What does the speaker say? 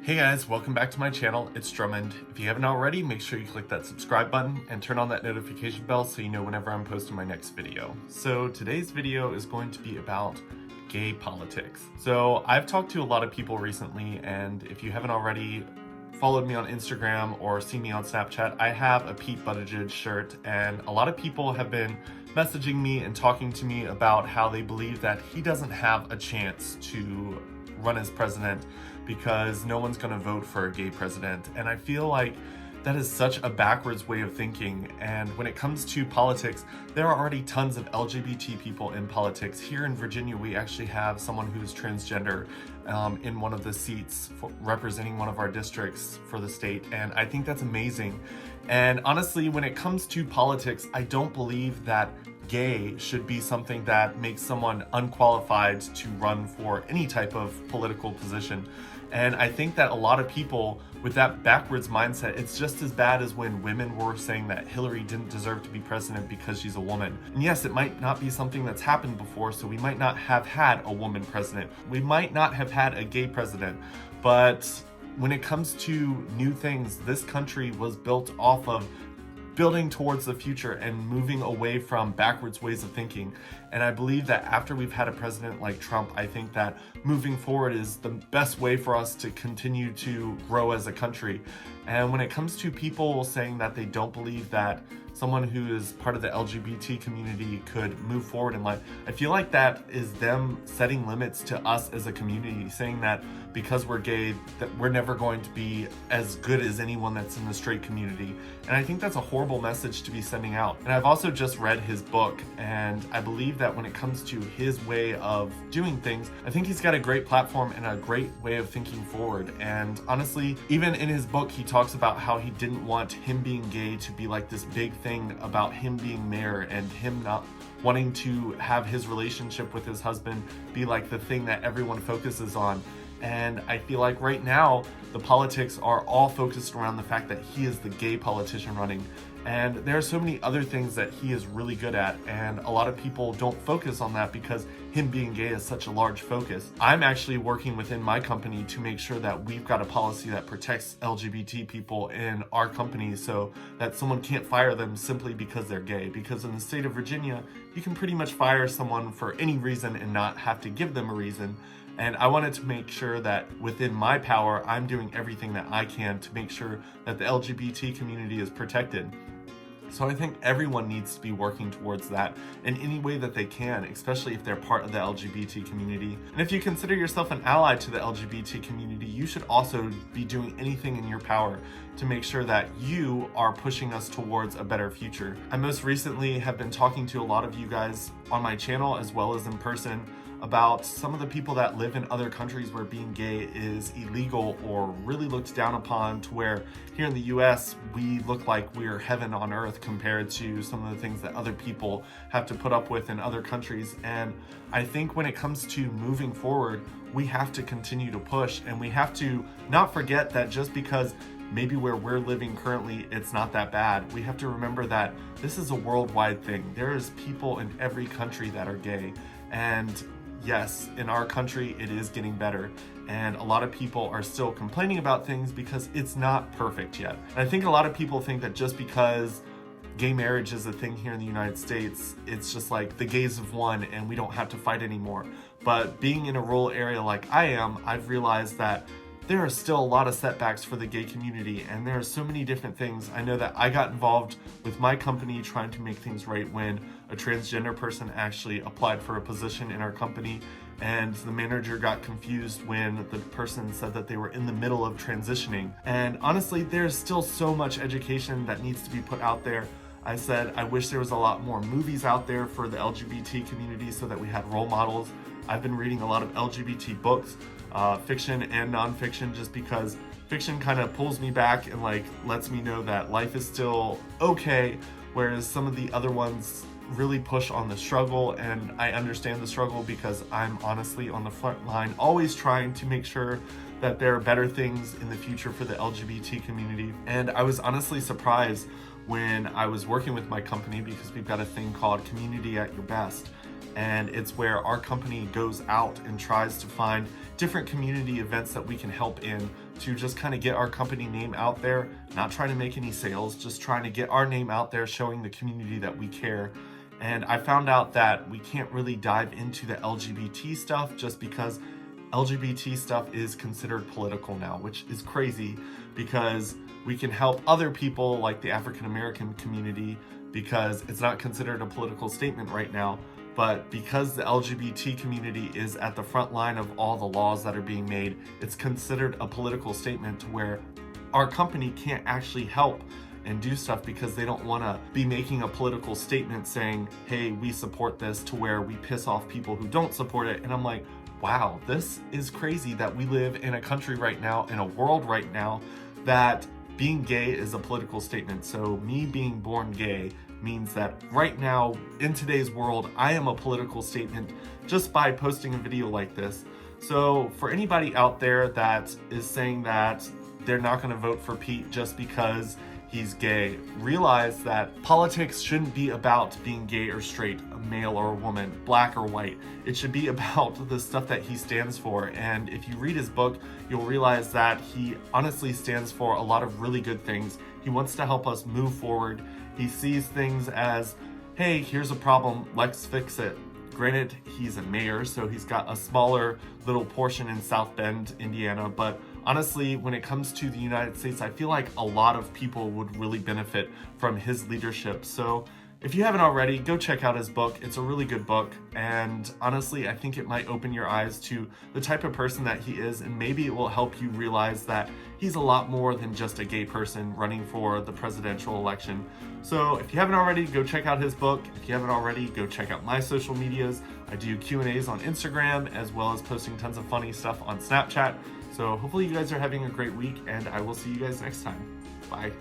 Hey guys, welcome back to my channel. It's Drummond. If you haven't already, make sure you click that subscribe button and turn on that notification bell so you know whenever I'm posting my next video. So today's video is going to be about gay politics. So I've talked to a lot of people recently, and if you haven't already followed me on Instagram or seen me on Snapchat, I have a Pete Buttigieg shirt, and a lot of people have been messaging me and talking to me about how they believe that he doesn't have a chance to run as president because no one's going to vote for a gay president. And I feel like that is such a backwards way of thinking. And when it comes to politics, there are already tons of LGBT people in politics. Here in Virginia, we actually have someone who's transgender in one of the seats representing one of our districts for the state. And I think that's amazing. And honestly, when it comes to politics, I don't believe that gay should be something that makes someone unqualified to run for any type of political position. And I think that a lot of people with that backwards mindset, it's just as bad as when women were saying that Hillary didn't deserve to be president because she's a woman. And yes, it might not be something that's happened before, so we might not have had a woman president. We might not have had a gay president, but when it comes to new things, this country was built off of building towards the future and moving away from backwards ways of thinking. And I believe that after we've had a president like Trump, I think that moving forward is the best way for us to continue to grow as a country. And when it comes to people saying that they don't believe that someone who is part of the LGBT community could move forward in life, I feel like that is them setting limits to us as a community, saying that because we're gay, that we're never going to be as good as anyone that's in the straight community. And I think that's a horrible message to be sending out. And I've also just read his book, and I believe that when it comes to his way of doing things, I think he's got a great platform and a great way of thinking forward. And honestly, even in his book, he talks about how he didn't want him being gay to be like this big thing about him being mayor and him not wanting to have his relationship with his husband be like the thing that everyone focuses on. And I feel like right now, the politics are all focused around the fact that he is the gay politician running. And there are so many other things that he is really good at, and a lot of people don't focus on that because him being gay is such a large focus. I'm actually working within my company to make sure that we've got a policy that protects LGBT people in our company so that someone can't fire them simply because they're gay. Because in the state of Virginia, you can pretty much fire someone for any reason and not have to give them a reason. And I wanted to make sure that within my power, I'm doing everything that I can to make sure that the LGBT community is protected. So I think everyone needs to be working towards that in any way that they can, especially if they're part of the LGBT community. And if you consider yourself an ally to the LGBT community, you should also be doing anything in your power to make sure that you are pushing us towards a better future. I most recently have been talking to a lot of you guys on my channel as well as in person about some of the people that live in other countries where being gay is illegal or really looked down upon, to where here in the US we look like we're heaven on earth compared to some of the things that other people have to put up with in other countries. And I think when it comes to moving forward, we have to continue to push, and we have to not forget that just because maybe where we're living currently, it's not that bad. We have to remember that this is a worldwide thing. There is people in every country that are gay. And yes, in our country, it is getting better. And a lot of people are still complaining about things because it's not perfect yet. And I think a lot of people think that just because gay marriage is a thing here in the United States, it's just like the gays have won and we don't have to fight anymore. But being in a rural area like I am, I've realized that there are still a lot of setbacks for the gay community, and there are so many different things. I know that I got involved with my company trying to make things right when a transgender person actually applied for a position in our company, and the manager got confused when the person said that they were in the middle of transitioning. And honestly, there's still so much education that needs to be put out there. I said I wish there was a lot more movies out there for the LGBT community so that we had role models. I've been reading a lot of LGBT books, fiction and nonfiction, just because fiction kind of pulls me back and like lets me know that life is still okay, whereas some of the other ones really push on the struggle. And I understand the struggle because I'm honestly on the front line, always trying to make sure that there are better things in the future for the LGBT community. And I was honestly surprised when I was working with my company, because we've got a thing called Community at Your Best. And it's where our company goes out and tries to find different community events that we can help in to just kind of get our company name out there, not trying to make any sales, just trying to get our name out there, showing the community that we care. And I found out that we can't really dive into the LGBT stuff just because LGBT stuff is considered political now, which is crazy because we can help other people like the African American community because it's not considered a political statement right now. But because the LGBT community is at the front line of all the laws that are being made, it's considered a political statement to where our company can't actually help and do stuff because they don't want to be making a political statement saying, hey, we support this, to where we piss off people who don't support it. And I'm like, wow, this is crazy that we live in a country right now, in a world right now, that being gay is a political statement. So me being born gay means that right now, in today's world, I am a political statement just by posting a video like this. So for anybody out there that is saying that they're not going to vote for Pete just because he's gay, realize that politics shouldn't be about being gay or straight, a male or a woman, black or white. It should be about the stuff that he stands for. And if you read his book, you'll realize that he honestly stands for a lot of really good things. He wants to help us move forward. He sees things as, hey, here's a problem, let's fix it. Granted, he's a mayor, so he's got a smaller little portion in South Bend, Indiana, but honestly, when it comes to the United States, I feel like a lot of people would really benefit from his leadership. So if you haven't already, go check out his book. It's a really good book, and honestly, I think it might open your eyes to the type of person that he is, and maybe it will help you realize that he's a lot more than just a gay person running for the presidential election. So if you haven't already, go check out his book. If you haven't already, go check out my social medias. I do Q&As on Instagram, as well as posting tons of funny stuff on Snapchat. So hopefully you guys are having a great week, and I will see you guys next time. Bye.